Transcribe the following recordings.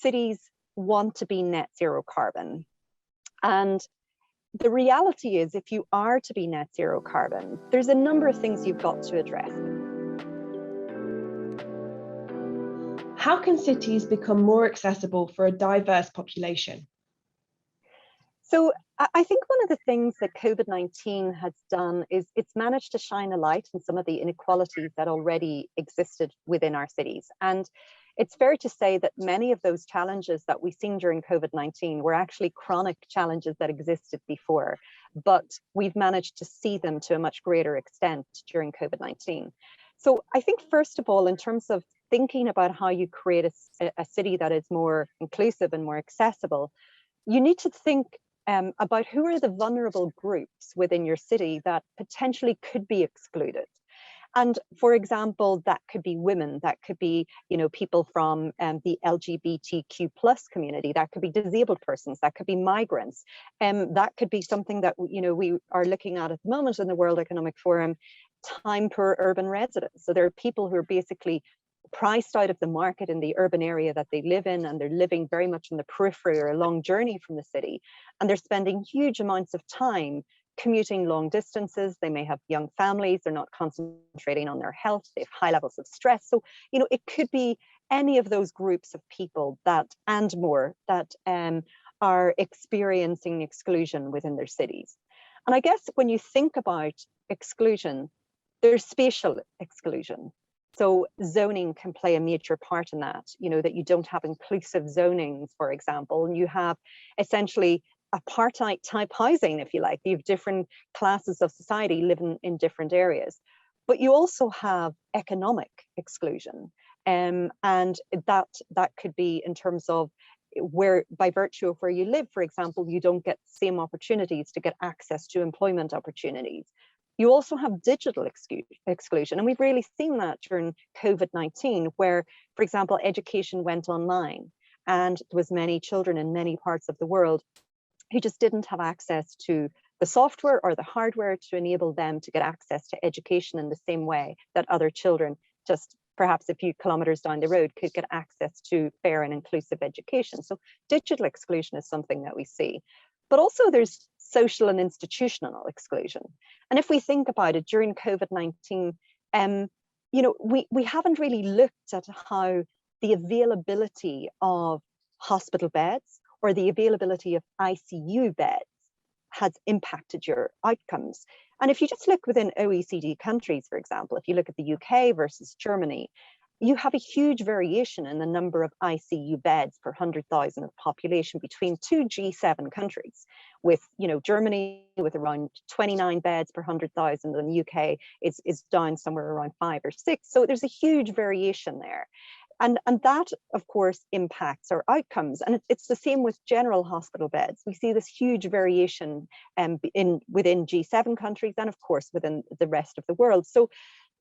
cities want to be net zero carbon. And the reality is, if you are to be net zero carbon, there's a number of things you've got to address. How can cities become more accessible for a diverse population? So I think one of the things that COVID-19 has done is it's managed to shine a light on some of the inequalities that already existed within our cities. And it's fair to say that many of those challenges that we've seen during COVID-19 were actually chronic challenges that existed before, but we've managed to see them to a much greater extent during COVID-19. So I think, first of all, in terms of thinking about how you create a city that is more inclusive and more accessible, you need to think about who are the vulnerable groups within your city that potentially could be excluded. And for example, that could be women, that could be, people from the LGBTQ plus community, that could be disabled persons, that could be migrants. That could be something that, we are looking at the moment in the World Economic Forum, time per urban resident. So there are people who are basically priced out of the market in the urban area that they live in, and they're living very much in the periphery or a long journey from the city, and they're spending huge amounts of time commuting long distances. They may have young families, they're not concentrating on their health, they have high levels of stress. So it could be any of those groups of people that and more that are experiencing exclusion within their cities. And I guess when you think about exclusion, there's spatial exclusion. So zoning can play a major part in that, that you don't have inclusive zonings, for example, and you have essentially apartheid type housing, if you like. You have different classes of society living in different areas. But you also have economic exclusion. And that could be in terms of where, by virtue of where you live, for example, you don't get the same opportunities to get access to employment opportunities. You also have digital exclusion, and we've really seen that during COVID-19, where, for example, education went online, and there was many children in many parts of the world who just didn't have access to the software or the hardware to enable them to get access to education in the same way that other children, just perhaps a few kilometers down the road, could get access to fair and inclusive education. So digital exclusion is something that we see. But also there's social and institutional exclusion. And if we think about it, during COVID-19, we haven't really looked at how the availability of hospital beds or the availability of ICU beds has impacted your outcomes. And if you just look within OECD countries, for example, if you look at the UK versus Germany, you have a huge variation in the number of ICU beds per 100,000 of population between two G7 countries, with Germany with around 29 beds per 100,000, and the UK is down somewhere around 5 or 6. So there's a huge variation there. And that, of course, impacts our outcomes. And it's the same with general hospital beds. We see this huge variation within G7 countries and, of course, within the rest of the world. So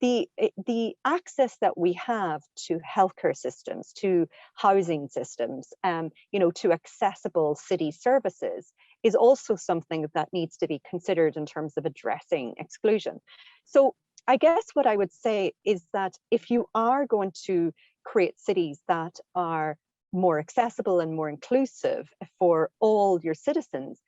the access that we have to healthcare systems, to housing systems, to accessible city services is also something that needs to be considered in terms of addressing exclusion. So I guess what I would say is that if you are going to create cities that are more accessible and more inclusive for all your citizens,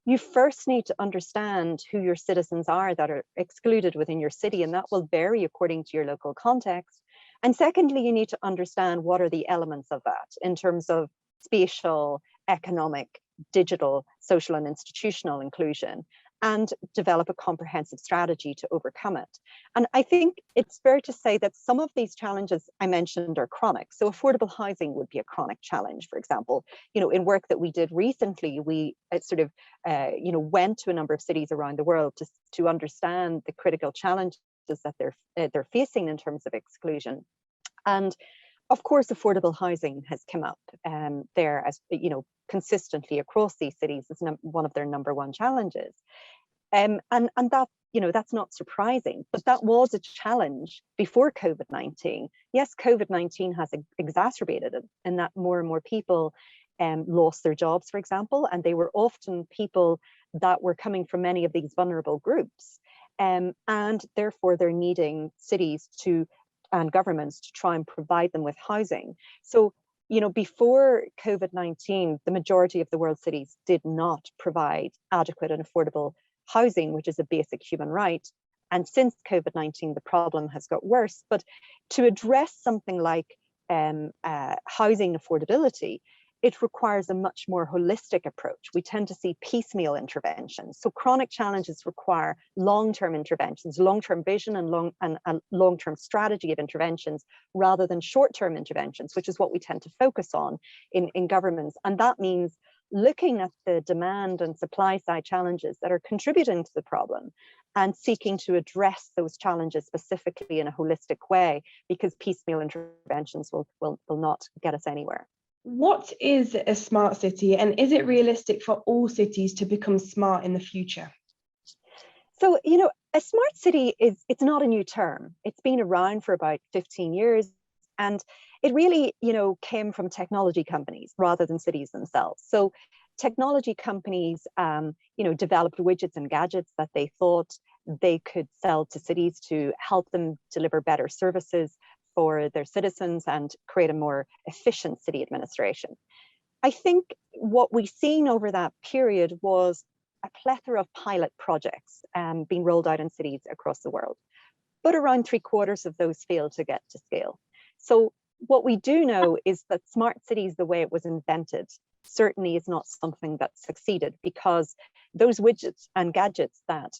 you first need to understand who your citizens are that are excluded within your city, and that will vary according to your local context. And secondly, you need to understand what are the elements of that in terms of spatial, economic, digital, social and institutional inclusion, and develop a comprehensive strategy to overcome it. And I think it's fair to say that some of these challenges I mentioned are chronic. So affordable housing would be a chronic challenge, for example. In work that we did recently, we went to a number of cities around the world to understand the critical challenges that they're facing in terms of exclusion. And of course, affordable housing has come up there as consistently across these cities as one of their number one challenges, and that that's not surprising. But that was a challenge before COVID-19. Yes, COVID-19 has exacerbated it, in that more and more people lost their jobs, for example, and they were often people that were coming from many of these vulnerable groups, and therefore they're needing cities and governments to try and provide them with housing. So before COVID-19, the majority of the world's cities did not provide adequate and affordable housing, which is a basic human right. And since COVID-19, the problem has got worse. But to address something like housing affordability, it requires a much more holistic approach. We tend to see piecemeal interventions. So chronic challenges require long-term interventions, long-term vision and a long-term strategy of interventions rather than short-term interventions, which is what we tend to focus on in governments. And that means looking at the demand and supply side challenges that are contributing to the problem and seeking to address those challenges specifically in a holistic way, because piecemeal interventions will not get us anywhere. What is a smart city, and is it realistic for all cities to become smart in the future? So, a smart city it's not a new term. It's been around for about 15 years. And it really, came from technology companies rather than cities themselves. So technology companies, developed widgets and gadgets that they thought they could sell to cities to help them deliver better services for their citizens and create a more efficient city administration. I think what we've seen over that period was a plethora of pilot projects being rolled out in cities across the world, but around 3/4 of those failed to get to scale. So what we do know is that smart cities, the way it was invented, certainly is not something that succeeded, because those widgets and gadgets that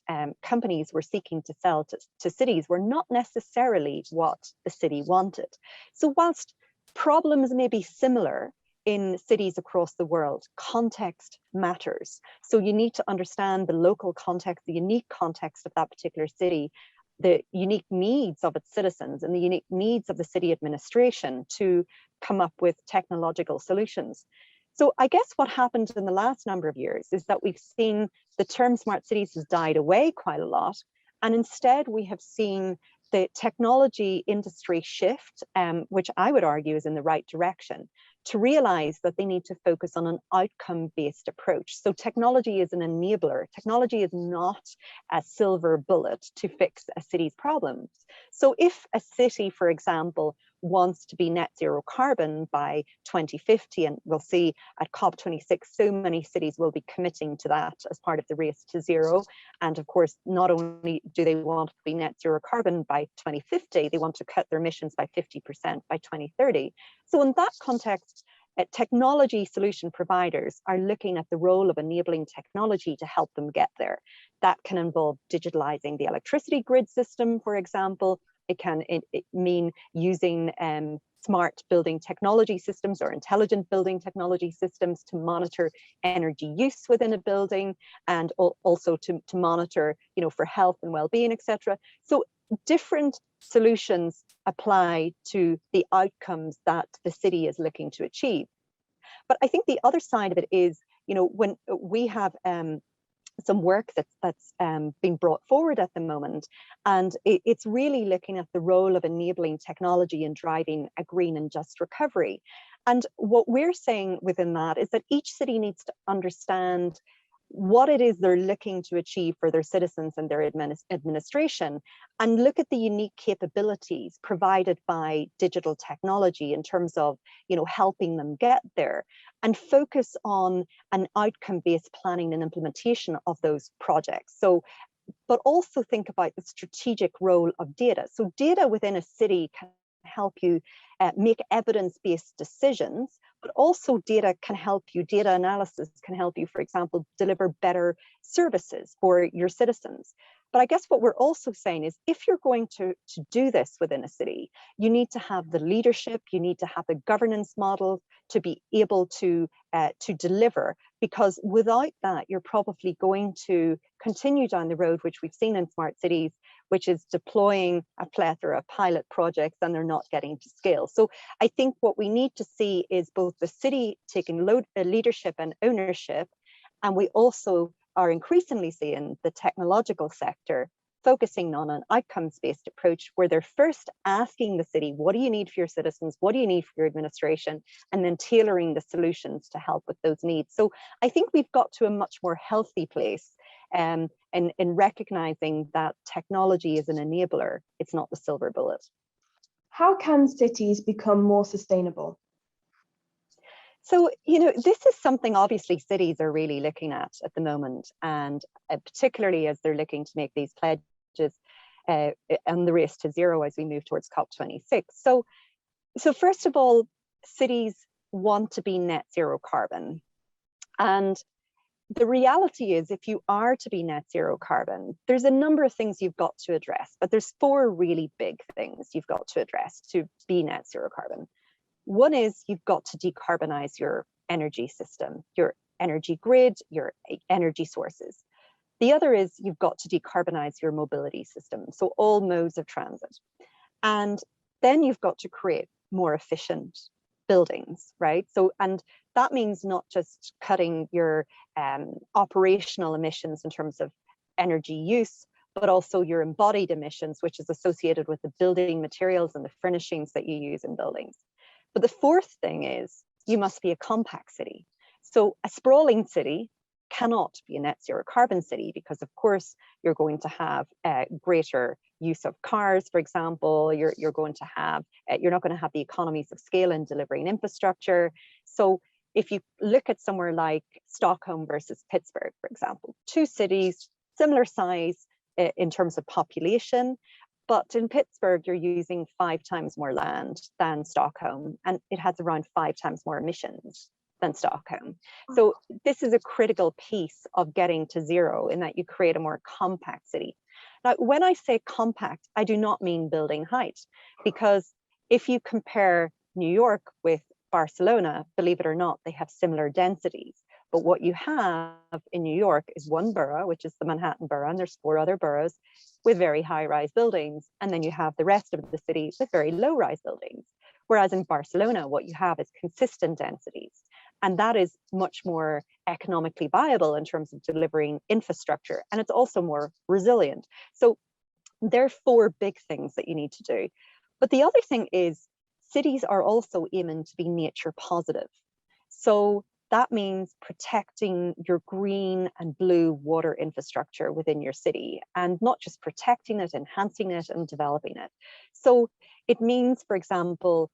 companies were seeking to sell to cities were not necessarily what the city wanted. So whilst problems may be similar in cities across the world, context matters. So you need to understand the local context, the unique context of that particular city, the unique needs of its citizens and the unique needs of the city administration to come up with technological solutions. So I guess what happened in the last number of years is that we've seen the term smart cities has died away quite a lot. And instead we have seen the technology industry shift, which I would argue is in the right direction, to realize that they need to focus on an outcome-based approach. So technology is an enabler. Technology is not a silver bullet to fix a city's problems. So if a city, for example, wants to be net zero carbon by 2050, and we'll see at COP26, so many cities will be committing to that as part of the race to zero. And of course, not only do they want to be net zero carbon by 2050, they want to cut their emissions by 50% by 2030. So in that context, technology solution providers are looking at the role of enabling technology to help them get there. That can involve digitalizing the electricity grid system, for example. It can mean using smart building technology systems or intelligent building technology systems to monitor energy use within a building, and also to monitor, for health and well-being, etc. So different solutions apply to the outcomes that the city is looking to achieve. But I think the other side of it is, when we have some work that's being brought forward at the moment, and it's really looking at the role of enabling technology and driving a green and just recovery. And what we're saying within that is that each city needs to understand what it is they're looking to achieve for their citizens and their administration, and look at the unique capabilities provided by digital technology in terms of, helping them get there, and focus on an outcome-based planning and implementation of those projects. So, but also think about the strategic role of data. So data within a city can help you make evidence-based decisions, but also data analysis can help you, for example, deliver better services for your citizens. But I guess what we're also saying is, if you're going to do this within a city, you need to have the leadership, you need to have the governance model to be able to deliver, because without that, you're probably going to continue down the road, which we've seen in smart cities, which is deploying a plethora of pilot projects and they're not getting to scale. So I think what we need to see is both the city taking leadership and ownership, and we also are increasingly seeing the technological sector focusing on an outcomes-based approach, where they're first asking the city, what do you need for your citizens? What do you need for your administration? And then tailoring the solutions to help with those needs. So I think we've got to a much more healthy place in recognizing that technology is an enabler. It's not the silver bullet. How can cities become more sustainable? So, this is something obviously cities are really looking at the moment, and particularly as they're looking to make these pledges and the race to zero as we move towards COP26. So first of all, cities want to be net zero carbon. And the reality is, if you are to be net zero carbon, there's a number of things you've got to address, but there's four really big things you've got to address to be net zero carbon. One is you've got to decarbonize your energy system, your energy grid, your energy sources. The other is you've got to decarbonize your mobility system, so all modes of transit. And then you've got to create more efficient buildings, right? So, and that means not just cutting your operational emissions in terms of energy use, but also your embodied emissions, which is associated with the building materials and the furnishings that you use in buildings. But the fourth thing is you must be a compact city. So a sprawling city cannot be a net zero carbon city, because of course you're going to have greater use of cars, for example. You're going to have, you're not going to have the economies of scale in delivering infrastructure. So if you look at somewhere like Stockholm versus Pittsburgh, for example, two cities, similar size in terms of population, but in Pittsburgh, you're using 5 times more land than Stockholm, and it has around 5 times more emissions than Stockholm. So this is a critical piece of getting to zero, in that you create a more compact city. Now, when I say compact, I do not mean building height, because if you compare New York with Barcelona, believe it or not, they have similar densities. But what you have in New York is one borough, which is the Manhattan borough, and there's 4 other boroughs with very high-rise buildings. And then you have the rest of the city with very low-rise buildings. Whereas in Barcelona, what you have is consistent densities. And that is much more economically viable in terms of delivering infrastructure. And it's also more resilient. So there are 4 big things that you need to do. But the other thing is, cities are also aiming to be nature positive. So that means protecting your green and blue water infrastructure within your city, and not just protecting it, enhancing it and developing it. So it means, for example,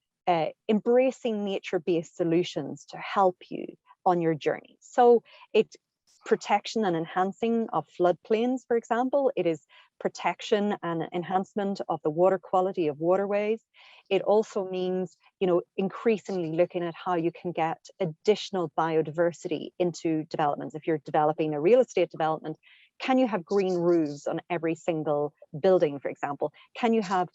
embracing nature-based solutions to help you on your journey. So it's protection and enhancing of floodplains, for example. It is protection and enhancement of the water quality of waterways. It also means, increasingly looking at how you can get additional biodiversity into developments. If you're developing a real estate development, can you have green roofs on every single building, for example? Can you have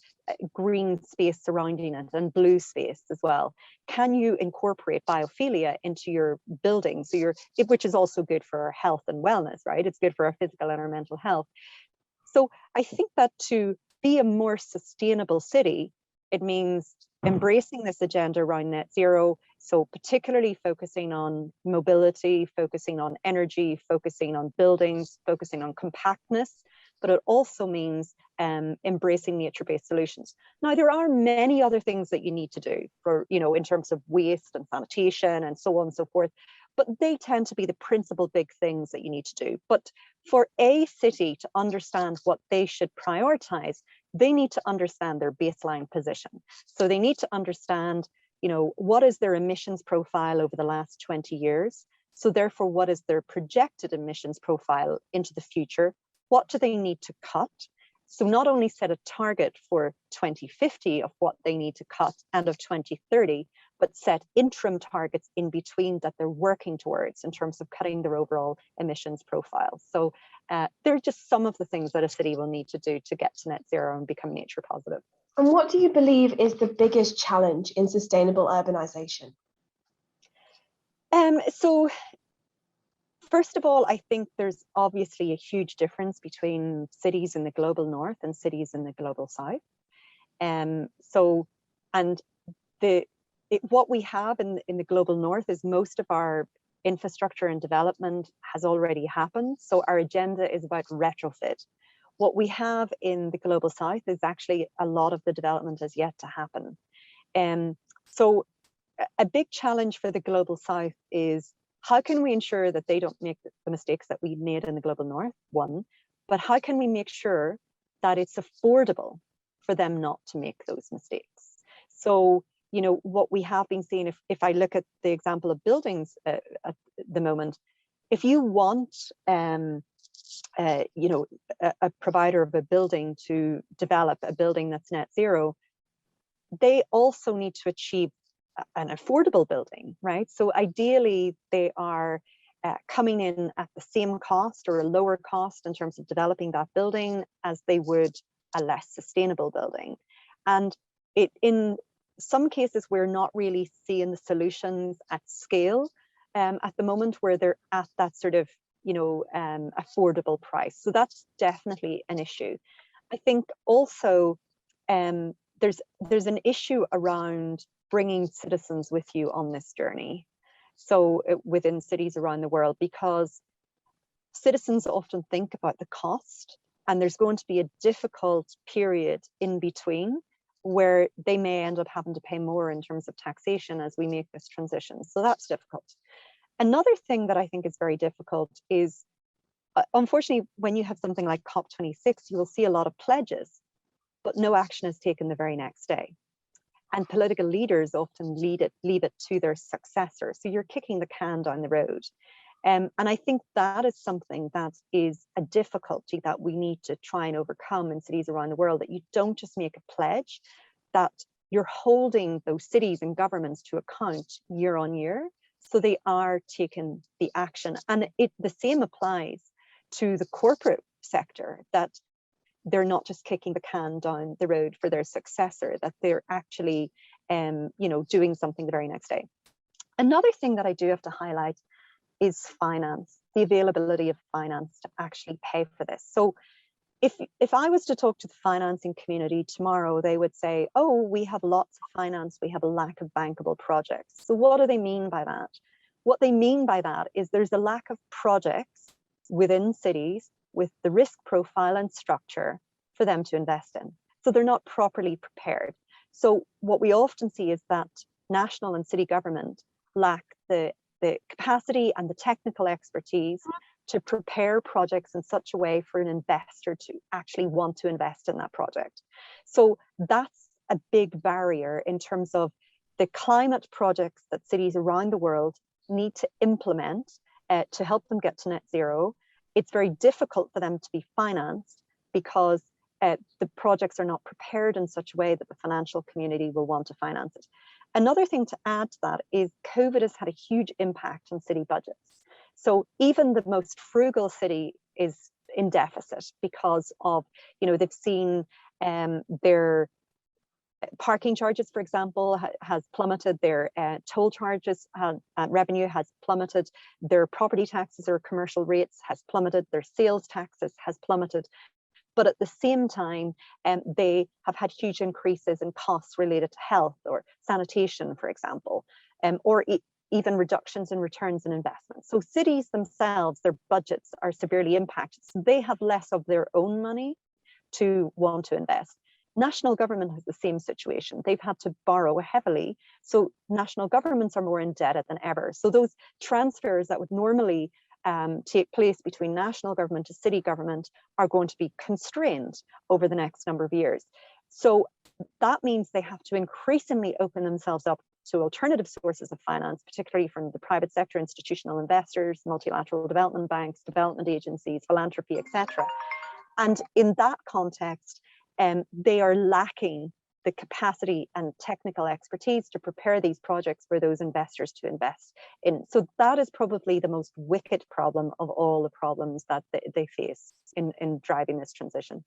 green space surrounding it and blue space as well? Can you incorporate biophilia into your building? So which is also good for our health and wellness, right? It's good for our physical and our mental health. So I think that to be a more sustainable city, it means embracing this agenda around net zero. So particularly focusing on mobility, focusing on energy, focusing on buildings, focusing on compactness, but it also means embracing nature-based solutions. Now, there are many other things that you need to do for, in terms of waste and sanitation and so on and so forth, but they tend to be the principal big things that you need to do. But for a city to understand what they should prioritize, they need to understand their baseline position. So they need to understand, what is their emissions profile over the last 20 years? So therefore, what is their projected emissions profile into the future? What do they need to cut? So not only set a target for 2050 of what they need to cut and of 2030, but set interim targets in between that they're working towards in terms of cutting their overall emissions profile. So they're just some of the things that a city will need to do to get to net zero and become nature positive. And what do you believe is the biggest challenge in sustainable urbanisation? So first of all, I think there's obviously a huge difference between cities in the global north and cities in the global south. What we have in the global north is most of our infrastructure and development has already happened. So our agenda is about retrofit. What we have in the global south is actually a lot of the development has yet to happen. So a big challenge for the global south is, how can we ensure that they don't make the mistakes that we made in the global north, one, but how can we make sure that it's affordable for them not to make those mistakes? So what we have been seeing, if I look at the example of buildings at the moment, if you want a provider of a building to develop a building that's net zero, they also need to achieve an affordable building, right? So ideally, they are coming in at the same cost or a lower cost in terms of developing that building as they would a less sustainable building. And in some cases, we're not really seeing the solutions at scale at the moment where they're at that sort of affordable price. So that's definitely an issue. I think also there's an issue around bringing citizens with you on this journey. So within cities around the world, because citizens often think about the cost, and there's going to be a difficult period in between where they may end up having to pay more in terms of taxation as we make this transition. So that's difficult. Another thing that I think is very difficult is, unfortunately, when you have something like COP26, you will see a lot of pledges, but no action is taken the very next day. And political leaders often leave it to their successor. So you're kicking the can down the road. And I think that is something that is a difficulty that we need to try and overcome in cities around the world, that you don't just make a pledge, that you're holding those cities and governments to account year on year. So they are taking the action. And the same applies to the corporate sector, that they're not just kicking the can down the road for their successor, that they're actually doing something the very next day. Another thing that I do have to highlight is finance, the availability of finance to actually pay for this. So if I was to talk to the financing community tomorrow, they would say, oh, we have lots of finance, we have a lack of bankable projects. So what do they mean by that? What they mean by that is there's a lack of projects within cities with the risk profile and structure for them to invest in. So they're not properly prepared. So what we often see is that national and city government lack the capacity and the technical expertise to prepare projects in such a way for an investor to actually want to invest in that project. So that's a big barrier in terms of the climate projects that cities around the world need to implement to help them get to net zero. It's very difficult for them to be financed because the projects are not prepared in such a way that the financial community will want to finance it. Another thing to add to that is COVID has had a huge impact on city budgets. So even the most frugal city is in deficit because of, they've seen their parking charges, for example, has plummeted, their toll charges revenue has plummeted, their property taxes or commercial rates has plummeted, their sales taxes has plummeted. But at the same time, they have had huge increases in costs related to health or sanitation, for example, or even reductions in returns and investments. So cities themselves, their budgets are severely impacted. So they have less of their own money to want to invest. National government has the same situation. They've had to borrow heavily. So national governments are more indebted than ever. So those transfers that would normally take place between national government to city government are going to be constrained over the next number of years. So that means they have to increasingly open themselves up to alternative sources of finance, particularly from the private sector, institutional investors, multilateral development banks, development agencies, philanthropy, etc. And in that context, they are lacking the capacity and technical expertise to prepare these projects for those investors to invest in. So that is probably the most wicked problem of all the problems that they face in driving this transition.